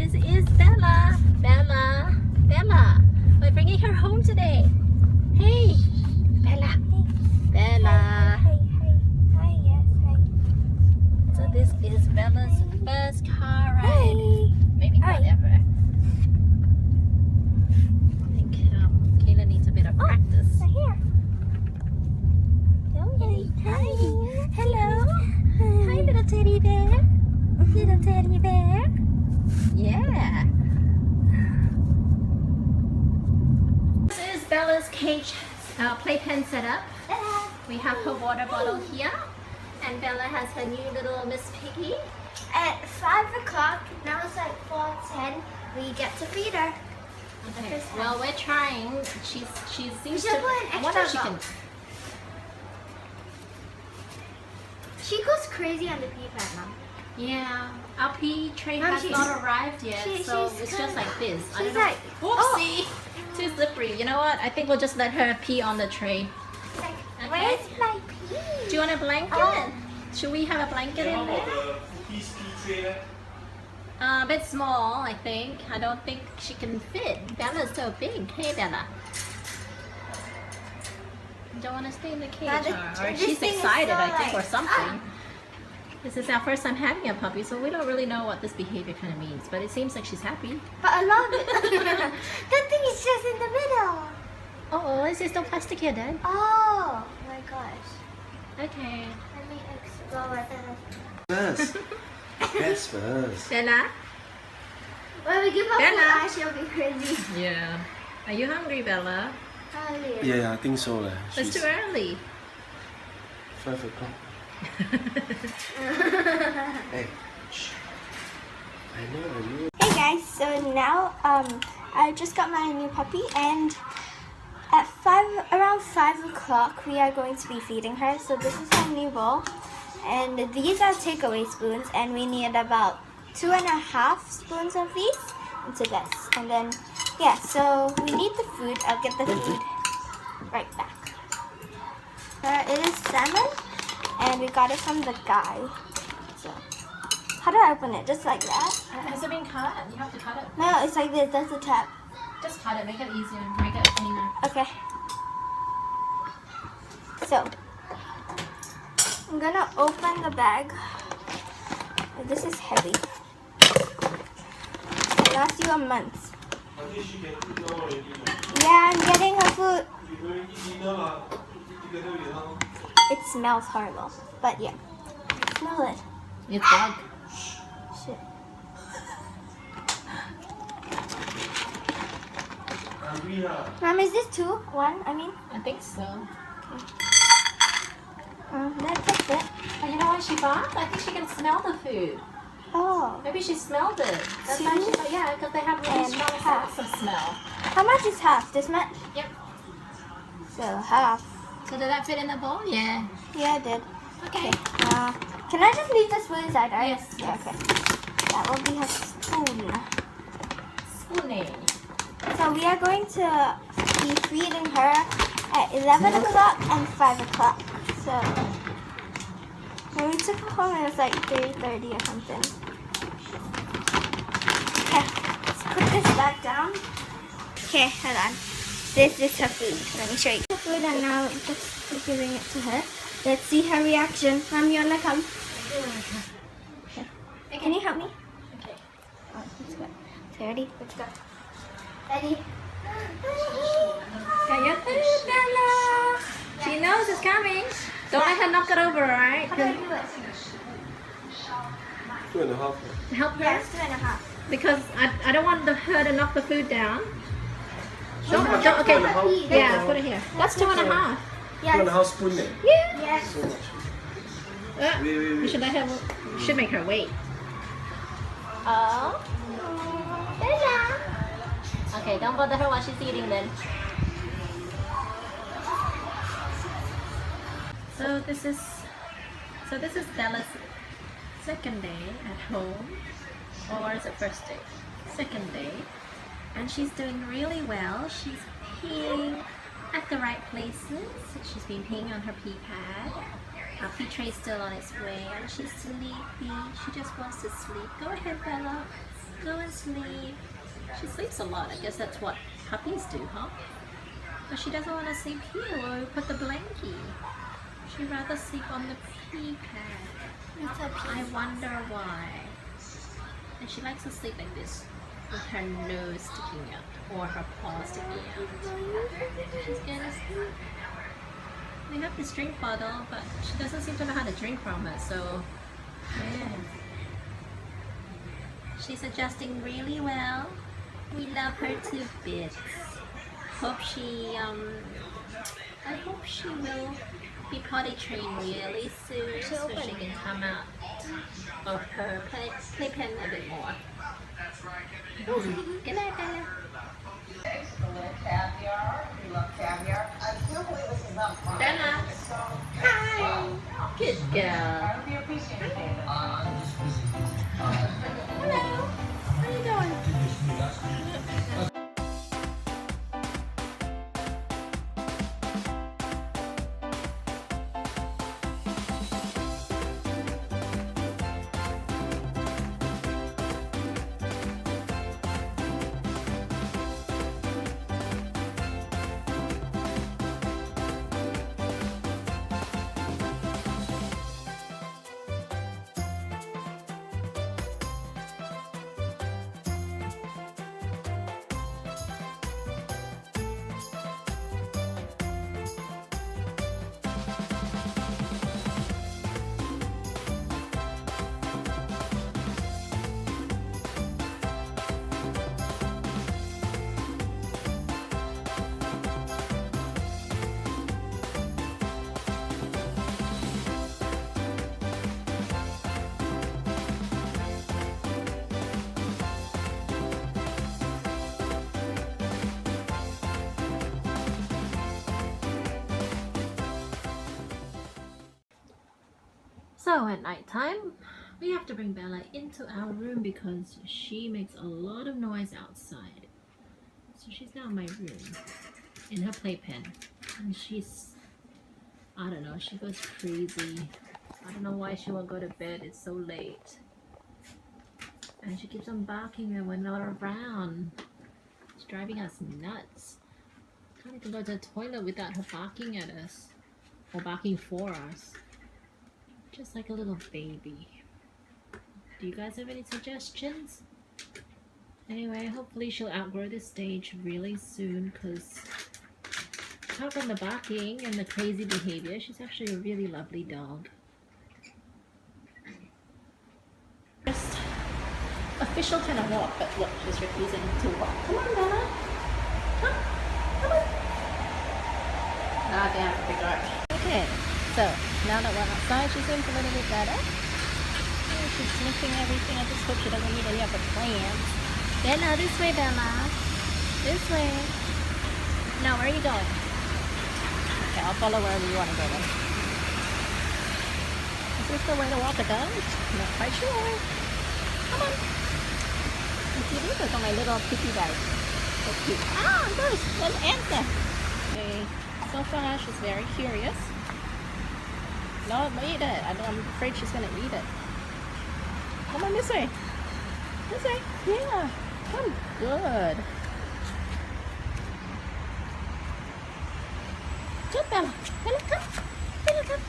This is Bella. Bella. We're bringing her home today. Hey, Bella. Bella. Hi, yes, hi. So this is Bella's first car ride. Hi. Maybe not ever. I think Caelyn needs a bit of practice. Right here. Hi. Hello. Hi, little teddy bear. Little teddy bear. Yeah. This is Bella's cage playpen setup. We have her water bottle here. And Bella has her new little Miss Piggy. At 5 o'clock, now it's like 4:10, we get to feed her. Okay. Well, we're trying. She seems should to. put an I wonder if extra she can. She goes crazy on the pee pad, Mom. Yeah, our pee tray Mom, has she's- not arrived yet, so she's it's just like this. I she's don't know. like, Whoopsie! Too slippery. You know what? I think we'll just let her pee on the tray. It's like, Okay. where's my pee? Do you want a blanket? Oh. Should we have a blanket in there? A bit small, I think. I don't think she can fit. Bella's so big. Hey, Bella. Don't want to stay in the cage, or this she's thing is excited, so I think, or like- something. This is our first time having a puppy, so we don't really know what this behavior kind of means. But it seems like she's happy. But I love it. That thing is just in the middle. Oh, is there still plastic here, Dad? Oh my gosh. Okay. Let me explore this. First. Yes, first. Bella? When we give her Bella. food, she'll be crazy. Yeah. Are you hungry, Bella? Oh, yeah. Yeah, I think so. It's too early. 5 o'clock. Hey. Shh. I know. Hey guys, so now I just got my new puppy, and at around 5 o'clock we are going to be feeding her. So this is her new bowl, and these are takeaway spoons, and we need about 2.5 spoons of these into this, and then yeah. So we need the food. I'll get the food right back. It is salmon, and we got it from the guy. So how do I open it? Just like that? Has it been cut? You have to cut it. No, it's like this. That's the tap. Just cut it. Make it easier. Make it cleaner. Okay. So I'm gonna open the bag. This is heavy. It lasts you a month. Yeah, I'm getting her food. It smells horrible, but yeah. Smell it. It's bug. Shit. Mom, is this 2? 1? I mean, I think so. that's it. Oh, you know what she bought? I think she can smell the food. Oh, Maybe she smelled it. That's why she bought. Yeah, because they have really And strong half. sense of smell. how much is half? This much? Yep. So half. So did that fit in the bowl? Yeah. Yeah, I did. Okay. Can I just leave the spoon inside, right? Yes, Yeah, yes. okay. That will be her spoon. Spooning. So we are going to be feeding her at 11 o'clock and 5 o'clock. So when we took her home, it was like 3:30 or something. Okay, let's put this back down. Okay, hold on. This is her food. Let me show you. The food, and now just giving it to her. Let's see her reaction. Mom, you wanna come? Okay. Can you help me? Okay. Oh, let's go. Okay, ready? Let's go. Ready? Got your food, Bella. She knows it's coming. Don't let her knock it over, alright? How do I do it? 2.5. Help her. Yes, 2.5. Because I don't want her to knock the food down. No, Don't, that's okay. 2.5. Yeah, put it here. That's 2.5. Yes. 2.5 spoon. Yeah. Yes. So much. Uh, Wait. we should let her. We should make her wait. Oh. Bella. Okay, don't bother her while she's eating then. So this is Bella's second day at home, or is it first day? Second day, and she's doing really well. She's peeing at the right places. She's been peeing on her pee pad. Our pee tray is still on its way, and she's sleepy. She just wants to sleep. Go ahead, Bella. go and sleep. She sleeps a lot. I guess that's what puppies do, huh? But she doesn't want to sleep here or put the blankie. She'd rather sleep on the pee pad. I wonder why. And she likes to sleep like this, with her nose sticking out or her paw sticking out. She's gonna sleep. We have this drink bottle, but she doesn't seem to know how to drink from it, so yeah. She's adjusting really well. We love her to bits. Hope she, I hope she will be potty trained really soon so she can come out of her playpen a bit more. Good night, Bella. Caviar. You love caviar. I can't believe this is not fun. Bella. Hi. Good girl. I hope you appreciate it. Hello. How are you doing? So at night time, we have to bring Bella into our room because she makes a lot of noise outside. So she's now in my room, in her playpen, and she's, I don't know, she goes crazy. I don't know why she won't go to bed, it's so late. And she keeps on barking when we're not around. It's driving us nuts. Can't even go to the toilet without her barking at us, or barking for us. Just like a little baby. Do you guys have any suggestions? Anyway, hopefully she'll outgrow this stage really soon, because apart from the barking and the crazy behavior, she's actually a really lovely dog. First official kind of walk, but look, she's refusing to walk. Come on, Bella. Come on. Ah, they have to pick her up. Okay. So, now that we're outside, she seems a little bit better. Oh, she's sniffing everything. I just hope she doesn't eat any of the plants. Bella, this way, Bella. This way. Now, where are you going? Okay, I'll follow wherever you want to go then. Is this the way to walk a dog? Not quite sure. Come on. You see, these are my little piggy bags. So cute. Ah, there's an answer. Okay, so far she's very curious. No, eat it. I'm afraid she's gonna eat it. Come on this way. This way. Yeah. Come. Good. Good, Bella. Bella, come. Bella, come.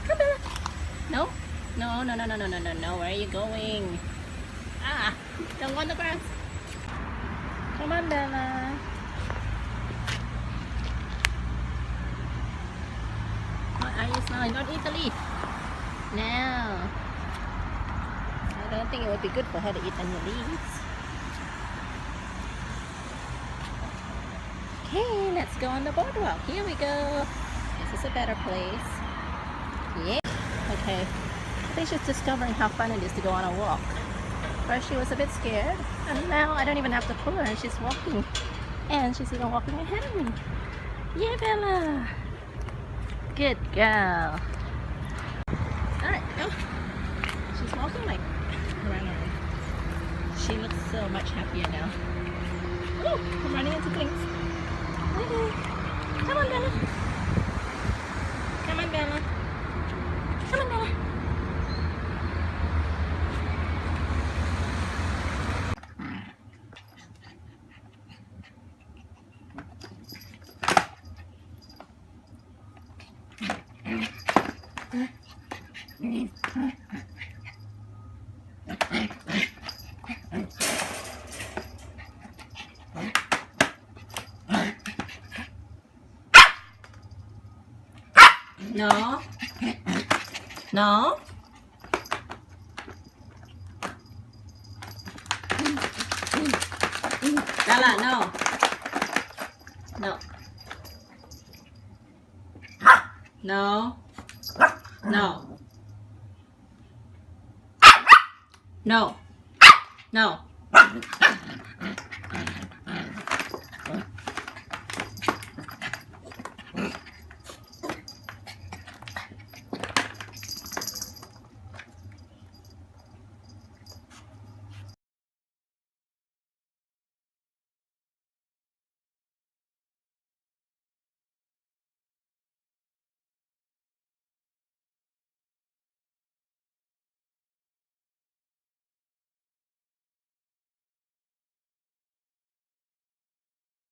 Come, Bella. No? No. Where are you going? Ah, don't go on the grass. Come on, Bella. What are you smelling? Don't eat the leaf. No. I don't think it would be good for her to eat any leaves. Okay, let's go on the boardwalk. Here we go. This is a better place. Yeah. Okay. I think she's discovering how fun it is to go on a walk. First she was a bit scared, and now I don't even have to pull her and she's walking. And she's even walking ahead of me. Yeah, Bella. Good girl. Alright, go. She's walking like around. She looks so much happier now. Oh, I'm running into things. Okay. Come on, Bella. Come on, Bella. Come on, Bella. No. No. Stella, no. No. No. No. No. No.